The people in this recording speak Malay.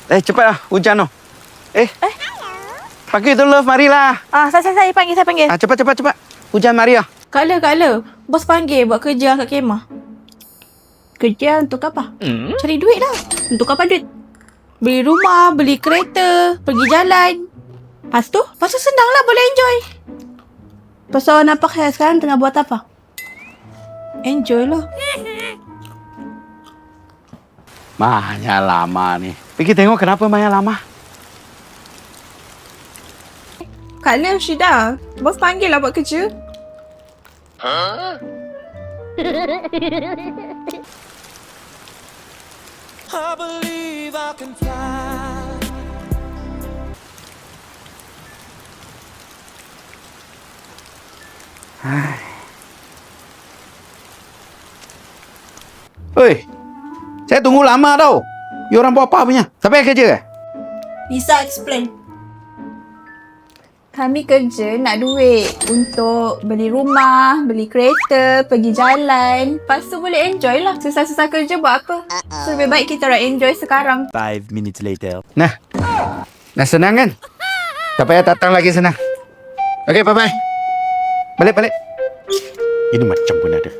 Cepat lah, hujan tu. Panggil tu Love, marilah. Saya panggil. Cepat. Hujan, mari lah. Kak Le. Bos panggil buat kerja kat kemah. Kerja untuk apa? Cari duit lah. Untuk apa duit? Beli rumah, beli kereta, pergi jalan. Lepas tu senang lah, boleh enjoy. Pasal nampak saya sekarang tengah buat apa? Enjoy lah. Maya lama ni. Pergi tengok kenapa Maya lama. Kak Le, Syida. Bos panggil lah buat kerja. I believe I can fly. Oi, saya tunggu lama tau. You orang buat apa punya? Sampai kerja ke? Bisa explain. Kami kerja nak duit untuk beli rumah, beli kereta, pergi jalan. Lepas tu boleh enjoy lah. Susah-susah kerja buat apa? So lebih baik kita orang enjoy sekarang. 5 minutes later. Nah, senang kan? Tak payah datang lagi senang. Okay, bye-bye. Balik. Ini macam pun ada.